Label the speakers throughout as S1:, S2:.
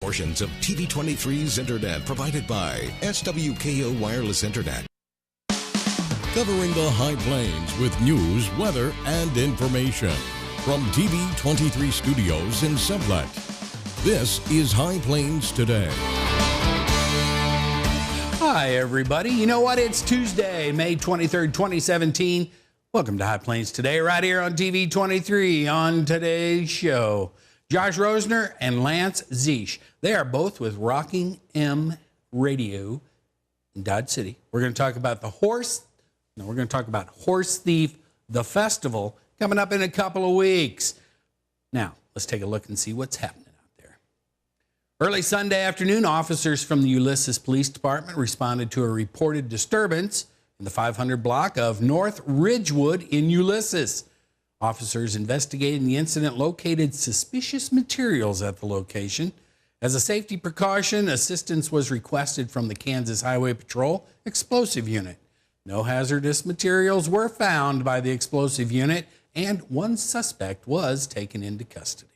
S1: Portions of TV23's internet provided by SWKO Wireless Internet. Covering the High Plains with news, weather, and information. From TV23 Studios in Sublette, this is High Plains Today.
S2: Hi, everybody. You know what? It's Tuesday, May 23rd, 2017. Welcome to High Plains Today, right here on TV23. On today's show, Josh Roesener and Lance Ziesch. They are both with Rocking M Radio in Dodge City. We're going to talk about HorseThief, the festival, coming up in a couple of weeks. Now, let's take a look and see what's happening out there. Early Sunday afternoon, officers from the Ulysses Police Department responded to a reported disturbance in the 500 block of North Ridgewood in Ulysses. Officers investigating the incident located suspicious materials at the location. As a safety precaution, assistance was requested from the Kansas Highway Patrol Explosive Unit. No hazardous materials were found by the explosive unit, and one suspect was taken into custody.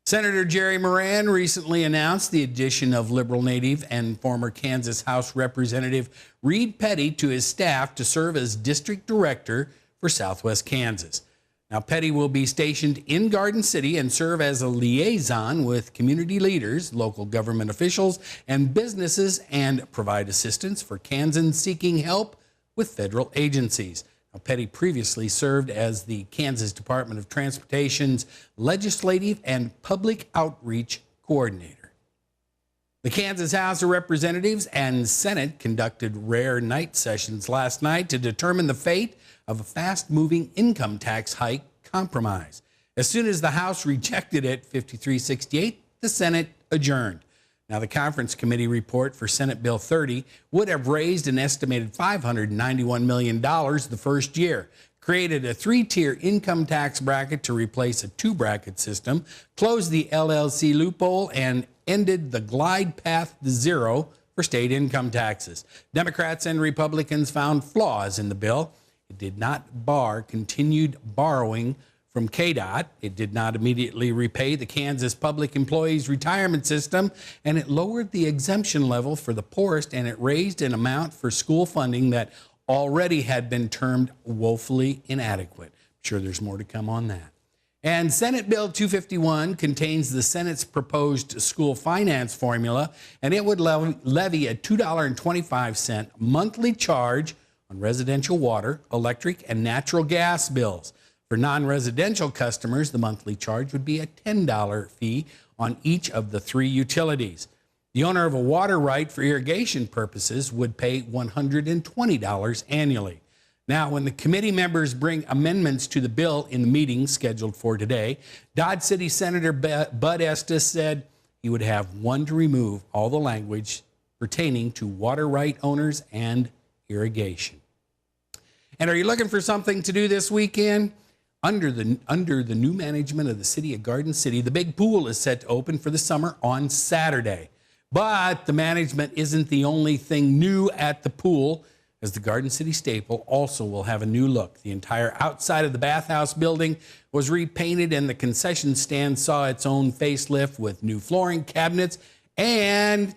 S2: Senator Jerry Moran recently announced the addition of Liberal native and former Kansas House Representative Reed Petty to his staff to serve as district director for Southwest Kansas. Now, Petty will be stationed in Garden City and serve as a liaison with community leaders, local government officials, and businesses, and provide assistance for Kansans seeking help with federal agencies. Petty previously served as the Kansas Department of Transportation's Legislative and Public Outreach Coordinator. The Kansas House of Representatives and Senate conducted rare night sessions last night to determine the fate of a fast-moving income tax hike compromise. As soon as the House rejected it, 53-68, the Senate adjourned. Now, the conference committee report for Senate Bill 30 would have raised an estimated $591 million the first year, created a three-tier income tax bracket to replace a two-bracket system, closed the LLC loophole, and ended the glide path to zero for state income taxes. Democrats and Republicans found flaws in the bill. It did not bar continued borrowing from KDOT. It did not immediately repay the Kansas Public Employees Retirement System, and it lowered the exemption level for the poorest, and it raised an amount for school funding that already had been termed woefully inadequate. I'm sure there's more to come on that. And Senate Bill 251 contains the Senate's proposed school finance formula, and it would levy a $2.25 monthly charge on residential water, electric, and natural gas bills. For non-residential customers, the monthly charge would be a $10 fee on each of the three utilities. The owner of a water right for irrigation purposes would pay $120 annually. Now, when the committee members bring amendments to the bill in the meeting scheduled for today, Dodge City Senator Bud Estes said he would have one to remove all the language pertaining to water right owners and irrigation. And are you looking for something to do this weekend? Under the new management of the city of Garden City, the big pool is set to open for the summer on Saturday. But the management isn't the only thing new at the pool, as the Garden City staple also will have a new look. The entire outside of the bathhouse building was repainted, and the concession stand saw its own facelift with new flooring, cabinets, and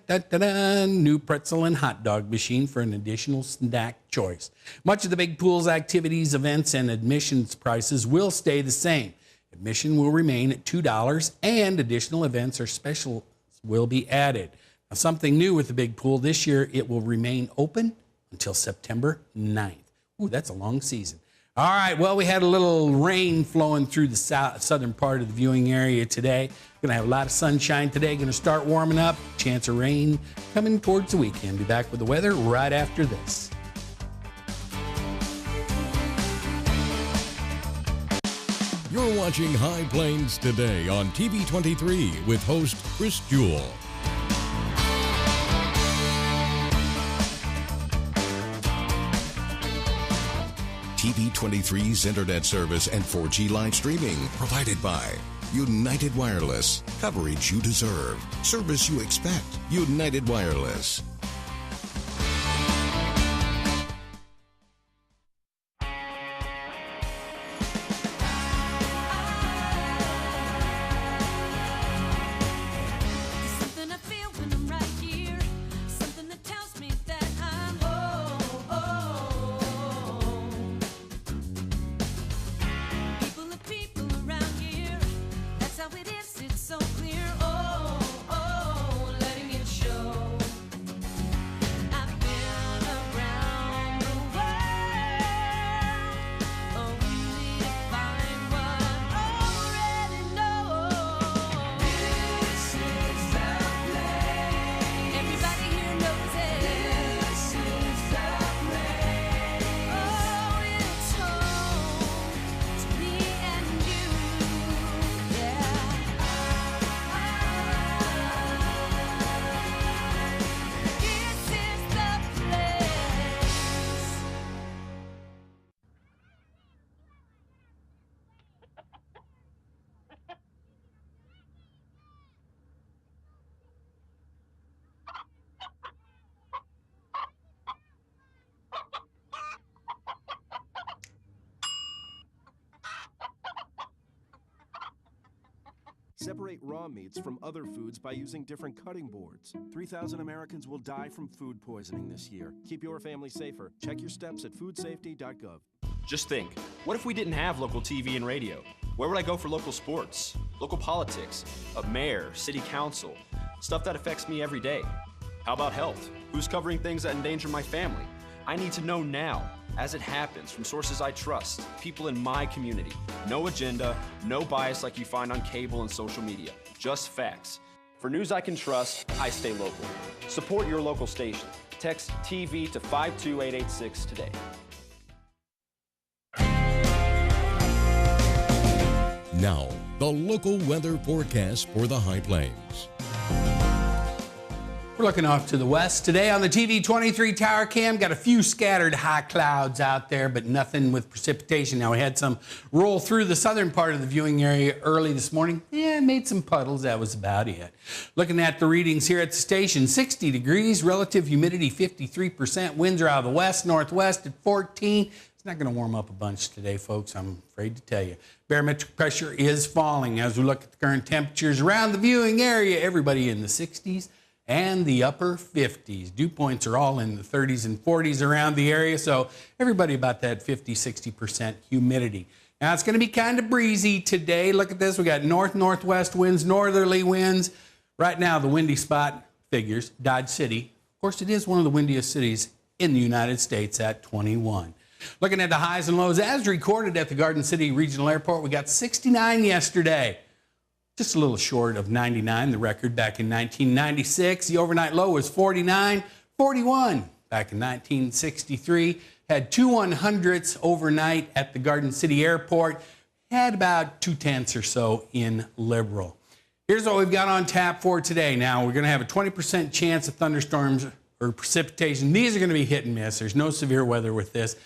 S2: new pretzel and hot dog machine for an additional snack choice. Much of the big pool's activities, events, and admissions prices will stay the same. Admission will remain at $2, and additional events or specials will be added. Now, something new with the big pool this year, it will remain open until September 9th. Ooh, that's a long season. All right, well, we had a little rain flowing through the southern part of the viewing area today. Going to have a lot of sunshine today. Going to start warming up. Chance of rain coming towards the weekend. Be back with the weather right after this.
S1: You're watching High Plains Today on TV23 with host Chris Jewell. TV23's internet service and 4G live streaming provided by United Wireless. Coverage you deserve. Service you expect. United Wireless.
S3: Separate raw meats from other foods by using different cutting boards. 3,000 Americans will die from food poisoning this year. Keep your family safer. Check your steps at foodsafety.gov.
S4: Just think, what if we didn't have local TV and radio? Where would I go for local sports, local politics, a mayor, city council, stuff that affects me every day? How about health? Who's covering things that endanger my family? I need to know now, as it happens, from sources I trust, people in my community. No agenda, no bias like you find on cable and social media, just facts. For news I can trust, I stay local. Support your local station. Text TV to 52886 today.
S1: Now, the local weather forecast for the High Plains.
S2: We're looking off to the west today on the TV 23 tower cam. Got a few scattered high clouds out there, but nothing with precipitation. Now, we had some roll through the southern part of the viewing area early this morning. Yeah, made some puddles. That was about it. Looking at the readings here at the station, 60 degrees, relative humidity 53%. Winds are out of the west, northwest at 14. It's not going to warm up a bunch today, folks, I'm afraid to tell you. Barometric pressure is falling as we look at the current temperatures around the viewing area. Everybody in the 60s. And the upper 50s. Dew points are all in the 30s and 40s around the area, so everybody about that 50-60% humidity. Now, it's going to be kind of breezy today. Look at this. We got north-northwest winds, northerly winds. Right now, the windy spot figures, Dodge City. Of course, it is one of the windiest cities in the United States at 21. Looking at the highs and lows as recorded at the Garden City Regional Airport, we got 69 yesterday. Just a little short of 99, the record back in 1996. The overnight low was 49, 41 back in 1963. Had 2 100ths overnight at the Garden City Airport. Had about 2/10 or so in Liberal. Here's what we've got on tap for today. Now, we're going to have a 20% chance of thunderstorms or precipitation. These are going to be hit and miss. There's no severe weather with this.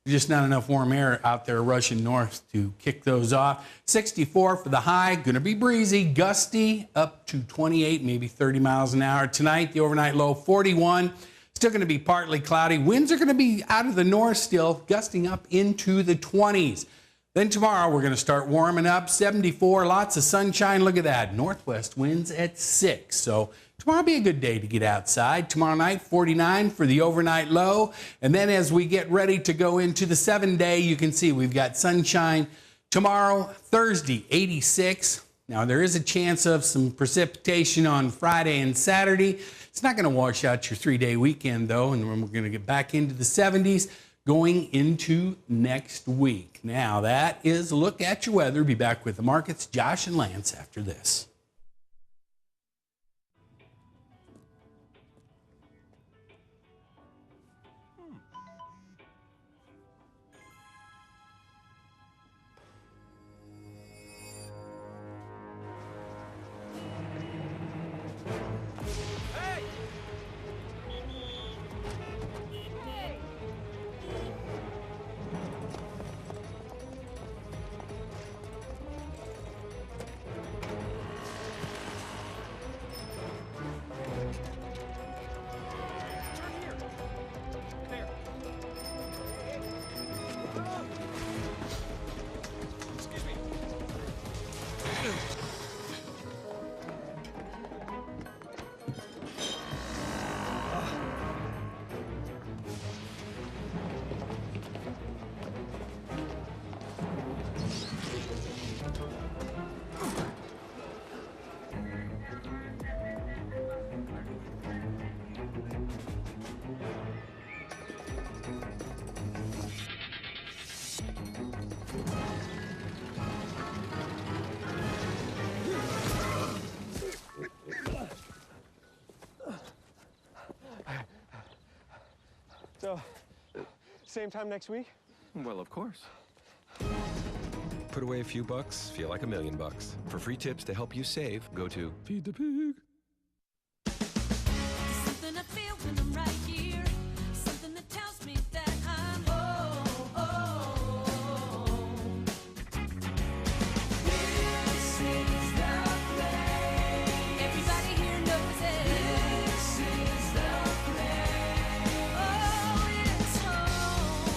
S2: There's just not enough warm air out there rushing north to kick those off. 64 for the high, going to be breezy, gusty, up to 28, maybe 30 miles an hour. Tonight, the overnight low, 41. Still going to be partly cloudy. Winds are going to be out of the north still, gusting up into the 20s. Then tomorrow, we're going to start warming up, 74, lots of sunshine. Look at that, northwest winds at 6. So tomorrow will be a good day to get outside. Tomorrow night, 49 for the overnight low. And then as we get ready to go into the 7-day, you can see we've got sunshine tomorrow, Thursday, 86. Now, there is a chance of some precipitation on Friday and Saturday. It's not going to wash out your 3-day weekend, though, and we're going to get back into the 70s going into next week. Now, that is a look at your weather. Be back with the markets, Josh and Lance, after this.
S5: So, same time next week?
S6: Well, of course. Put away a few bucks, feel like $1 million. For free tips to help you save, go to Feed the Pig.
S7: Something I feel when I'm right here. Something that tells me that I'm home. This is the place. Everybody here knows it. This is the place. Oh, it's home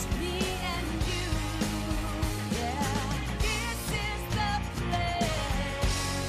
S7: to me and you. Yeah, this is the place.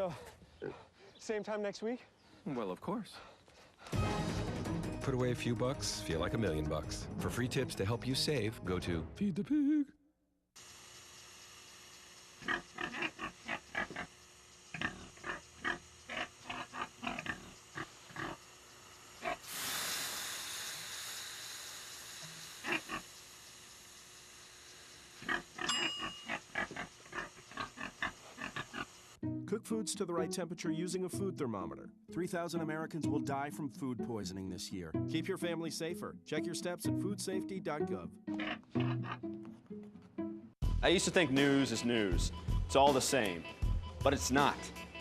S5: So, same time next week?
S6: Well, of course. Put away a few bucks, feel like $1 million. For free tips to help you save, go to Feed the Pig.
S3: Cook foods to the right temperature using a food thermometer. 3,000 Americans will die from food poisoning this year. Keep your family safer. Check your steps at foodsafety.gov.
S4: I used to think news is news. It's all the same. But it's not.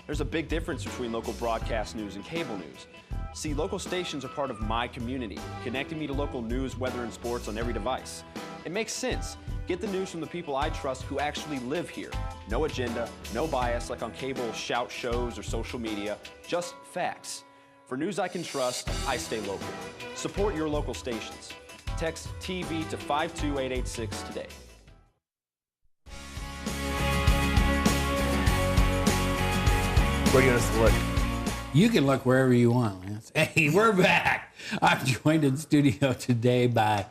S4: There's a big difference between local broadcast news and cable news. See, local stations are part of my community, connecting me to local news, weather, and sports on every device. It makes sense. Get the news from the people I trust who actually live here. No agenda, no bias like on cable shout shows or social media, just facts. For news I can trust, I stay local. Support your local stations. Text TV to 52886 today.
S8: Where do you want us to look?
S2: You can look wherever you want, Lance. Hey, we're back. I'm joined in studio today by,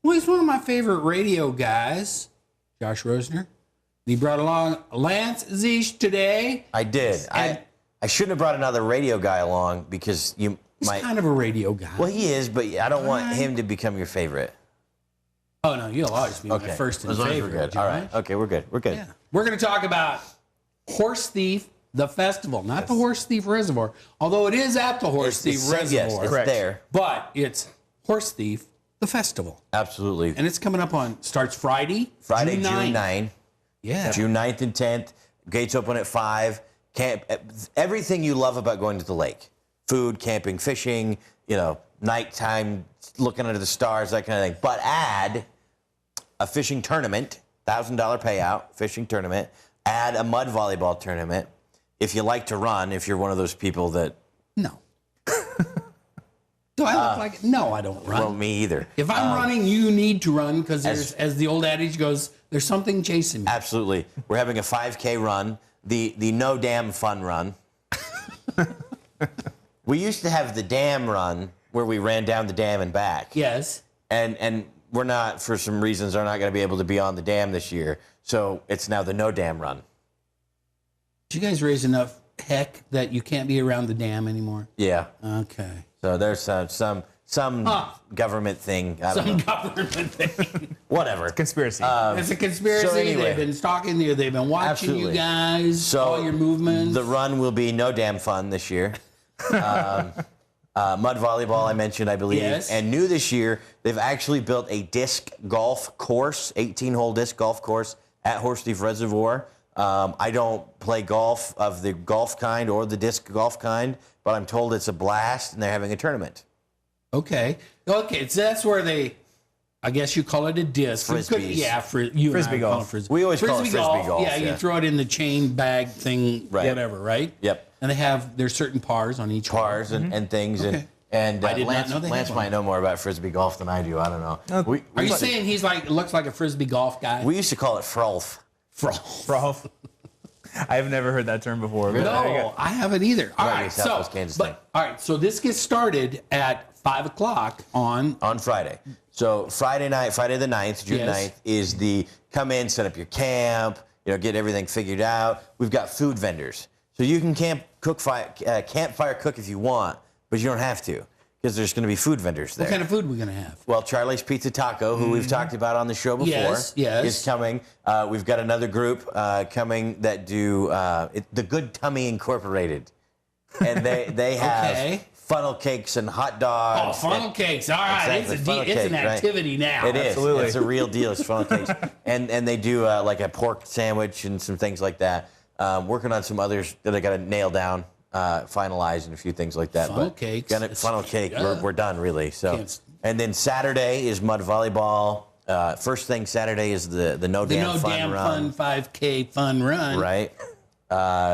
S2: well, he's one of my favorite radio guys, Josh Roesener. He brought along Lance Ziesch today.
S8: I did. I shouldn't have brought another radio guy along because you
S2: He's
S8: might.
S2: kind of a radio guy.
S8: Well, he is, but I don't want him to become your favorite.
S2: Oh, no, you'll always be my first and
S8: as long as
S2: favorite.
S8: we're good. All right. Okay, we're good. We're good.
S2: Yeah. We're going to talk about HorseThief, the festival, not the HorseThief Reservoir, although it is at the HorseThief Reservoir.
S8: Yes, it's there.
S2: But it's HorseThief, the festival.
S8: Absolutely.
S2: And it's coming up starts Friday,
S8: Friday,
S2: June 9th. Yeah.
S8: June 9th and 10th. Gates open at 5. Everything you love about going to the lake. Food, camping, fishing, nighttime, looking under the stars, that kind of thing. But add a fishing tournament, $1,000 payout, fishing tournament. Add a mud volleyball tournament. If you like to run, if you're one of those people that...
S2: No. Do I look like it? No, I don't run.
S8: Well, me either.
S2: If I'm running, you need to run because as the old adage goes, there's something chasing me.
S8: Absolutely. We're having a 5K run, the no damn fun run. We used to have the dam run where we ran down the dam and back.
S2: Yes.
S8: And we're not, for some reasons, are not going to be able to be on the dam this year. So it's now the no dam run.
S2: Did you guys raise enough heck that you can't be around the dam anymore?
S8: Yeah.
S2: Okay.
S8: So there's some government thing. I don't know.
S2: Government thing.
S8: Whatever.
S9: Conspiracy.
S2: It's a conspiracy.
S8: So anyway,
S2: they've been stalking you. They've been watching
S8: absolutely.
S2: you guys, all your movements.
S8: The run will be no damn fun this year. Mud volleyball, I mentioned, I believe.
S2: Yes.
S8: And new this year, they've actually built a disc golf course, 18-hole disc golf course at HorseThief Reservoir. I don't play golf of the golf kind or the disc golf kind, but I'm told it's a blast, and they're having a tournament.
S2: Okay. So that's where I guess you call it a disc.
S8: Frisbees.
S9: Frisbee golf.
S8: We always call it frisbee golf.
S2: Yeah, you throw it in the chain bag thing,
S8: Right.
S2: whatever, right?
S8: Yep.
S2: And there's certain pars on each
S8: Pars and things.
S2: Okay.
S8: And
S2: I did not
S8: Lance,
S2: know they had
S8: Lance
S2: one.
S8: might know more about frisbee golf than I do. I don't know.
S2: Are you saying he's looks like a frisbee golf guy?
S8: We used to call it frolf.
S9: Frolf. I've never heard that term before. But
S2: No, I haven't either. All right,
S8: Southwest Kansas thing.
S2: so this gets started at 5 o'clock on
S8: Friday. So Friday night, Friday the 9th, June
S2: Yes.
S8: 9th, is the come in, set up your camp, get everything figured out. We've got food vendors. So you can campfire cook if you want, but you don't have to because there's going to be food vendors there.
S2: what kind of food are we going to have?
S8: Well, Charlie's Pizza Taco, who we've talked about on the show before,
S2: Yes.
S8: is coming. We've got another group coming that do the Good Tummy Incorporated. And they have
S2: Okay.
S8: funnel cakes and hot
S2: Oh,
S8: dogs.
S2: funnel cakes. All right.
S8: Exactly, funnel
S2: It's an
S8: cake, right?
S2: activity now.
S8: It is.
S9: Absolutely.
S8: It's a real deal. It's funnel cakes. And they do like a pork sandwich and some things like that. Working on some others that I got to nail down, finalize, and a few things like that.
S2: Funnel cakes.
S8: Funnel cake.
S2: Yeah.
S8: We're done, really. So,
S2: Can't-
S8: and then Saturday is mud volleyball. First thing Saturday is the no
S2: The
S8: damn
S2: no
S8: fun
S2: damn
S8: run.
S2: fun 5K fun run.
S8: Right.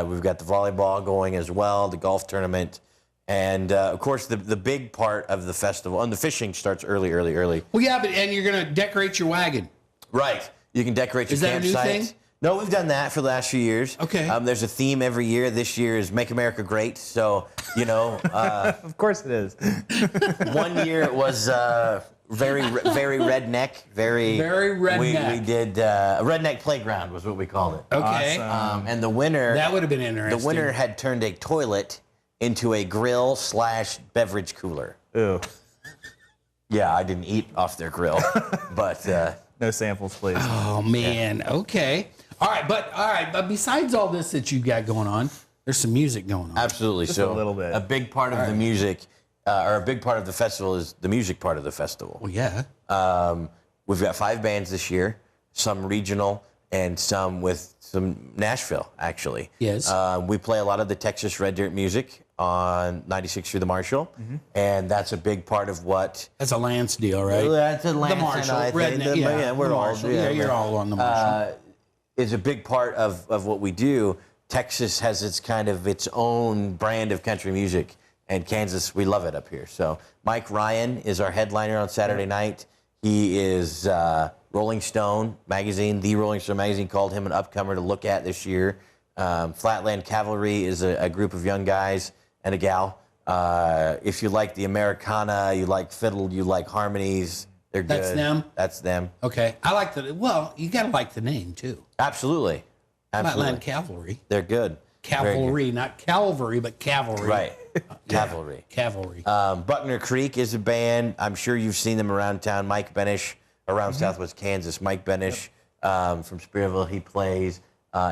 S8: We've got the volleyball going as well, the golf tournament. And, of course, the big part of the festival, and the fishing starts early.
S2: Well, yeah, and you're going to decorate your wagon.
S8: Right. You can decorate your
S2: Is that a new
S8: campsite.
S2: thing?
S8: No, we've done that for the last few years.
S2: Okay.
S8: There's a theme every year. This year is Make America Great. So,
S9: Of course it is.
S8: one year it was very redneck. Very
S2: redneck.
S8: We did a redneck playground was what we called it.
S2: Okay.
S8: And the winner.
S2: That would have been interesting.
S8: The winner had turned a toilet into a grill/beverage cooler.
S9: Ooh.
S8: Yeah, I didn't eat off their grill, but
S9: No samples, please.
S2: Oh man. Okay. All right, but besides all this that you got going on, there's some music going on.
S8: absolutely.
S9: Just
S8: So
S9: a little bit.
S8: A big part of the music, or a big part of the festival, is the music part of the festival.
S2: Well, yeah.
S8: We've got 5 bands this year, some regional and some with some Nashville, actually.
S2: Yes.
S8: We play a lot of the Texas Red Dirt music on 96 through the Marshall, and that's a big part of what.
S2: That's a Lance deal, right?
S8: That's a Lance
S2: the Marshall,
S8: and I think
S2: redneck,
S8: that- we're
S2: the
S8: all.
S2: Marshall. Yeah, you're all on the Marshall.
S8: Is a big part of what we do. Texas has its own brand of country music, and Kansas, we love it up here. So Mike Ryan is our headliner on Saturday night. He is Rolling Stone magazine. The Rolling Stone magazine called him an upcomer to look at this year. Flatland Cavalry is a group of young guys and a gal. If you like the Americana, you like fiddle, you like harmonies, they're good.
S2: That's them?
S8: That's them.
S2: Okay. I like you got to like the name, too.
S8: Absolutely.
S2: Flatland Cavalry.
S8: They're good. Very good.
S2: Cavalry, not Calvary, but Cavalry.
S8: Right. Cavalry.
S2: Cavalry.
S8: Buckner Creek is a band. I'm sure you've seen them around town. Mike Benish around Southwest Kansas. Mike Benish from Spearville, he plays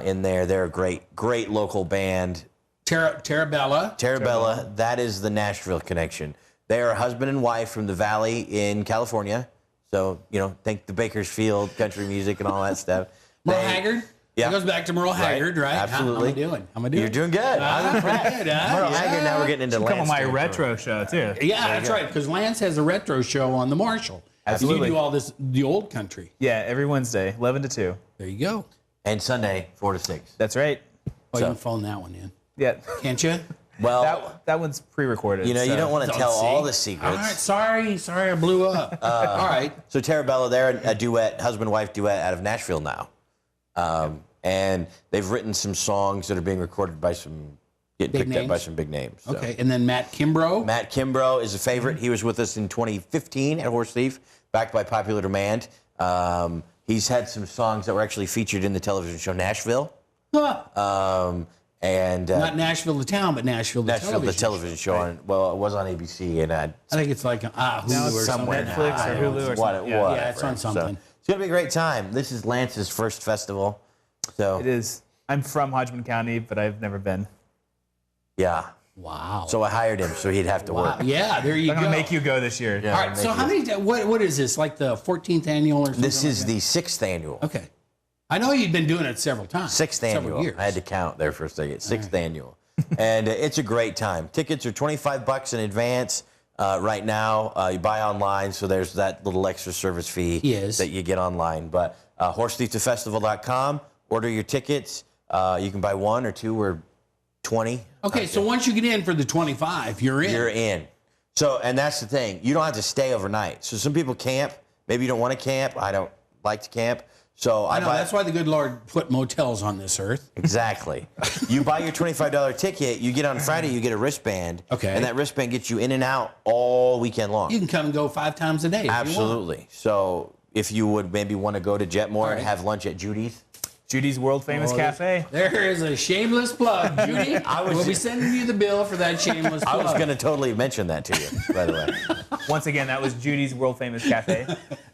S8: in there. They're a great local band.
S2: Terra
S8: Bella, that is the Nashville connection. They are a husband and wife from the Valley in California. So, think the Bakersfield, country music and all that stuff.
S2: Merle Haggard?
S8: Yeah.
S2: It goes back to Merle Haggard, right?
S8: Absolutely.
S2: How am I doing?
S8: You're doing good. I'm impressed. Merle Haggard, now we're getting into
S9: Come on
S8: Lance
S9: my
S8: territory.
S9: retro show, too.
S2: Yeah, that's right, because Lance has a retro show on the Marshall.
S9: Absolutely.
S2: And you do all the old country.
S9: Yeah, every Wednesday, 11 to 2.
S2: There you go.
S8: And Sunday, 4 to 6.
S9: That's right.
S2: Oh, you can phone that one in.
S9: Yeah.
S2: Can't you?
S8: Well,
S9: That one's pre-recorded.
S8: you don't want to tell all the secrets.
S2: All right, sorry, I blew up. All right.
S8: So Terra Bella, they're a duet, husband-wife duet out of Nashville now. And they've written some songs that are being recorded by getting picked up by some big names. So.
S2: Okay, and then Matt Kimbrow.
S8: Matt Kimbrow is a favorite. He was with us in 2015 at HorseThief, backed by popular demand. He's had some songs that were actually featured in the television show Nashville.
S2: Huh.
S8: Not
S2: Nashville the town, but Nashville the
S8: Nashville,
S2: television.
S8: the television show. It was on ABC, and
S2: I think it's like Hulu
S9: Now it's
S2: or
S9: somewhere
S2: something.
S9: Netflix or Hulu or something.
S2: Yeah, it's on
S8: So,
S2: something.
S8: it's gonna be a great time. This is Lance's first festival, so
S9: It is. I'm from Hodgman County, but I've never been.
S8: yeah.
S2: Wow.
S8: So I hired him, so he'd have to work.
S2: Yeah, there you
S9: I'm
S2: go.
S9: going to make you go this year.
S8: Yeah.
S2: All right, so how many? What is this? Like the 14th annual or something?
S8: This is
S2: like
S8: the 6th annual.
S2: that? Okay. I know you've been doing it several times.
S8: 6th
S2: several
S8: annual.
S2: years.
S8: I had to count there for a second. 6th annual. And it's a great time. Tickets are $25 in advance right now. You buy online, so there's that little extra service fee
S2: Yes.
S8: that you get online. But HorseThiefTheFestival.com, order your tickets. You can buy 1 or 2 or 20.
S2: Okay, so once you get in for the 25, you're in.
S8: You're in. So, and that's the thing. You don't have to stay overnight. So some people camp. Maybe you don't want to camp. I don't like to camp. So
S2: I know, that's why the good Lord put motels on this earth.
S8: Exactly. You buy your $25 ticket, you get on Friday, you get a wristband.
S2: Okay.
S8: And that wristband gets you in and out all weekend long.
S2: You can come and go 5 times a day. if you want.
S8: Absolutely. So if you would maybe want to go to Jetmore and have lunch at Judy's.
S9: Judy's world famous cafe.
S2: There is a shameless plug, Judy. We'll be sending you the bill for that shameless
S8: I
S2: plug.
S8: was going to totally mention that to you, by the way.
S9: Once again, that was Judy's world famous cafe.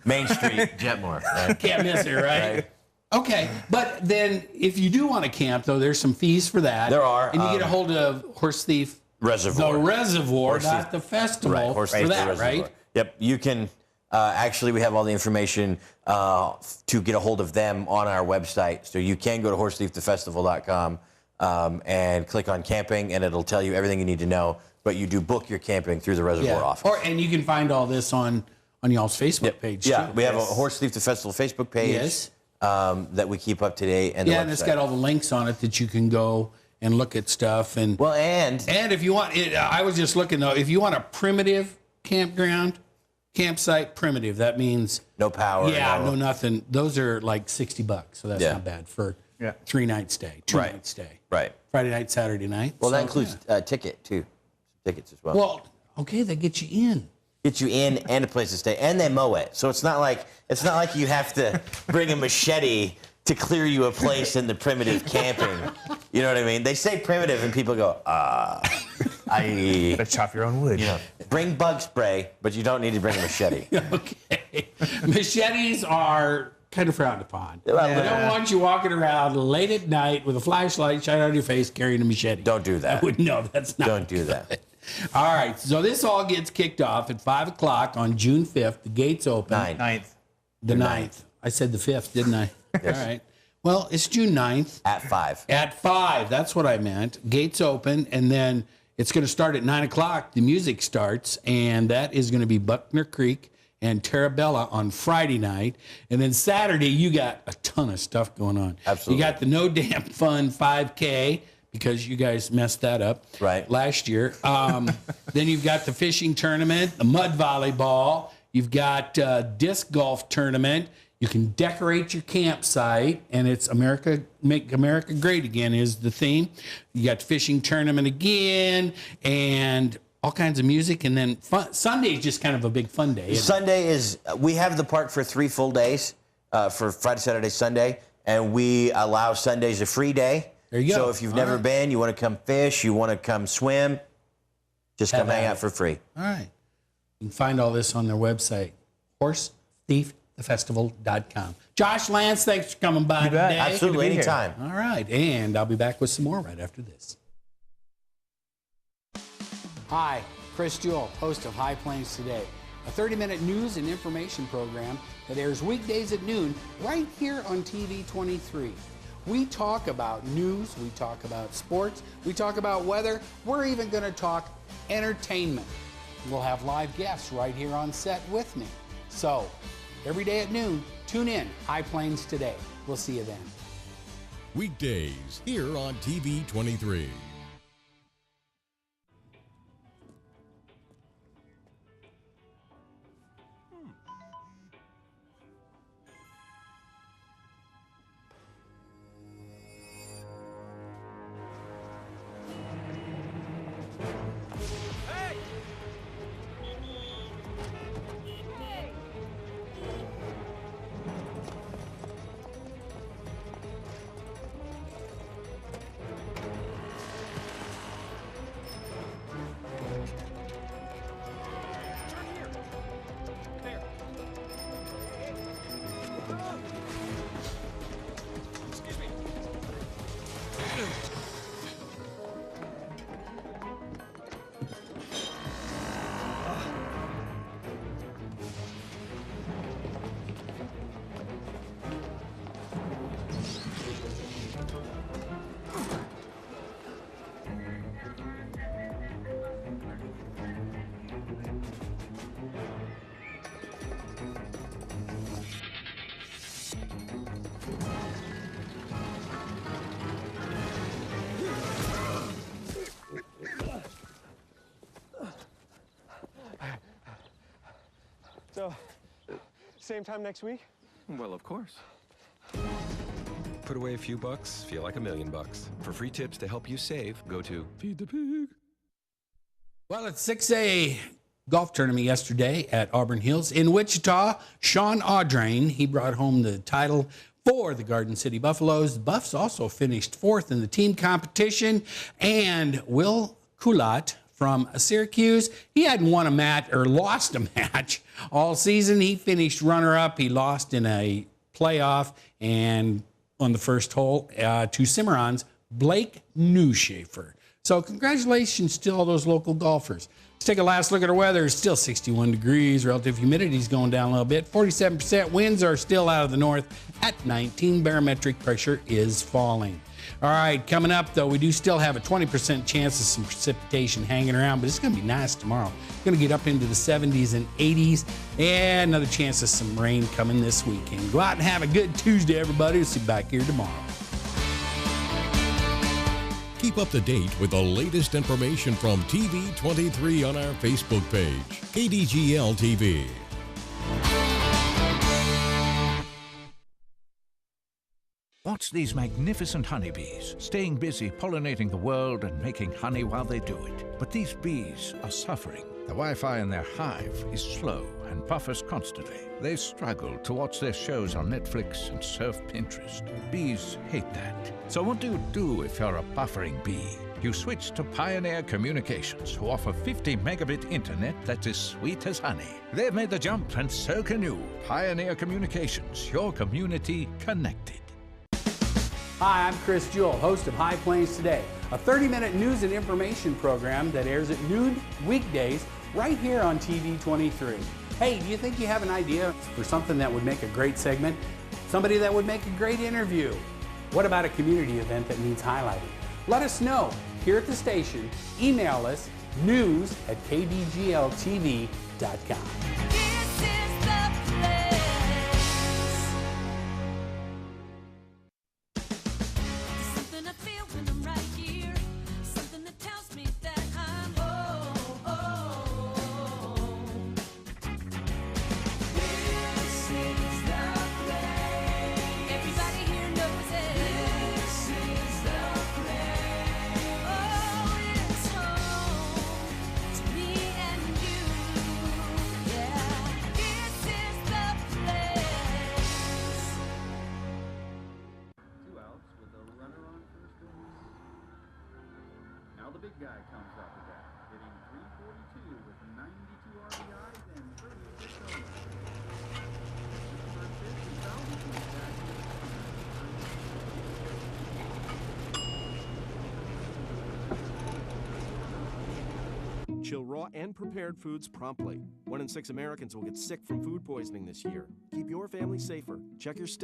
S8: Main Street, Jetmore. Right?
S2: Can't miss it, right? Okay, but then if you do want to camp, though, there's some fees for that.
S8: There are,
S2: And you get a hold of HorseThief.
S8: Reservoir.
S2: The Reservoir,
S8: HorseThief.
S2: not the festival,
S8: Right,
S2: for
S8: HorseThief,
S2: that,
S8: the Reservoir.
S2: right?
S8: Yep, you can. Actually, we have all the information to get a hold of them on our website. So you can go to HorseThiefTheFestival.com and click on camping, and it'll tell you everything you need to know. But you do book your camping through the Reservoir office.
S2: And you can find all this on y'all's Facebook page,
S8: Yeah,
S2: too.
S8: we have a Horse Thief the Festival Facebook page
S2: Yes.
S8: that we keep up to date. And
S2: Yeah, and it's got all the links on it that you can go and look at stuff. And if you want, I was just looking, though, if you want a primitive campsite, primitive, that means
S8: no power.
S2: Yeah, no nothing. Those are like $60, so that's not bad for
S9: Yeah.
S2: 3-night stay, 2-night
S8: Right.
S2: stay.
S8: Right.
S2: Friday night, Saturday night.
S8: Well, that
S2: So,
S8: includes ticket too. Tickets as well.
S2: Well, okay, they get you in.
S8: Get you in and a place to stay, and they mow it. So it's not like you have to bring a machete to clear you a place in the primitive camping. You know what I mean? They say primitive, and people go,
S9: But chop your own wood.
S8: you know, bring bug spray, but you don't need to bring a machete.
S2: Okay. Machetes are kind of frowned upon.
S8: Well,
S2: They don't want you walking around late at night with a flashlight shining on your face carrying a machete.
S8: Don't do that.
S2: No, that's not.
S8: Don't do that.
S2: All right, so this all gets kicked off at 5 o'clock on June 5th. The gates open.
S9: 9th.
S2: The 9th. I said the 5th, didn't I? All right. Well, it's June 9th.
S8: At 5.
S2: At 5. That's what I meant. Gates open, and then it's going to start at 9 o'clock. The music starts, and that is going to be Buckner Creek and Terra on Friday night. And then Saturday, you got a ton of stuff going on.
S8: Absolutely.
S2: You got the No Damn Fun 5K, because you guys messed that up last year. Then you've got the fishing tournament, the mud volleyball. You've got disc golf tournament. You can decorate your campsite, and it's Make America Great Again is the theme. You got the fishing tournament again, and all kinds of music. And then Sunday is just kind of a big fun day.
S8: Sunday is, we have the park for 3 full days, for Friday, Saturday, Sunday, and we allow Sundays a free day.
S2: There you go.
S8: So if you've never been, you want to come fish, you want to come swim, just come hang out for free.
S2: All right. You can find all this on their website, HorseThiefTheFestival.com. Josh Lance, thanks for coming by today.
S8: Absolutely, anytime.
S2: All right, and I'll be back with some more right after this. Hi, Chris Jewell, host of High Plains Today, a 30-minute news and information program that airs weekdays at noon right here on TV 23. We talk about news, we talk about sports, we talk about weather, we're even going to talk entertainment. We'll have live guests right here on set with me. So, every day at noon, tune in, High Plains Today. We'll see you then.
S1: Weekdays here on TV 23.
S5: So, same time next week?
S6: Well, of course. Put away a few bucks, feel like $1 million. For free tips to help you save, go to Feed the Pig.
S2: Well, it's 6A golf tournament yesterday at Auburn Hills in Wichita. Sean Audrain, he brought home the title for the Garden City Buffaloes. The Buffs also finished 4th in the team competition. And Will Culat from Syracuse, he hadn't won a match or lost a match all season. He finished runner-up. He lost in a playoff and on the first hole to Cimarron's Blake Newshafer. So congratulations to all those local golfers. Let's take a last look at our weather. It's still 61 degrees. Relative humidity is going down a little bit. 47%. Winds are still out of the north at 19. Barometric pressure is falling. All right, coming up, though, we do still have a 20% chance of some precipitation hanging around, but it's going to be nice tomorrow. Going to get up into the 70s and 80s, and another chance of some rain coming this weekend. Go out and have a good Tuesday, everybody. We'll see you back here tomorrow.
S1: Keep up to date with the latest information from TV 23 on our Facebook page, KDGL TV.
S10: Watch these magnificent honeybees, staying busy pollinating the world and making honey while they do it. But these bees are suffering. The Wi-Fi in their hive is slow and buffers constantly. They struggle to watch their shows on Netflix and surf Pinterest. Bees hate that. So what do you do if you're a buffering bee? You switch to Pioneer Communications, who offer 50 megabit internet that's as sweet as honey. They've made the jump, and so can you. Pioneer Communications, your community connected.
S2: Hi, I'm Chris Jewell, host of High Plains Today, a 30-minute news and information program that airs at noon weekdays right here on TV 23. Hey, do you think you have an idea for something that would make a great segment? Somebody that would make a great interview? What about a community event that needs highlighting? Let us know here at the station. Email us news@kbgltv.com.
S7: This is the place. Something I feel when I'm right here. Something that tells me that I'm home. This is the place. Everybody here knows it. This is the place. Oh, it's home to me and you. Yeah, this is the place.
S11: 2 outs with a runner on first base. Now the big guy comes up with that, hitting .342 with 92 RBIs and 36 homers. Number 50,000 is back
S3: Chill raw and prepared foods promptly. 1 in 6 Americans will get sick from food poisoning this year. Keep your family safer. Check your steps.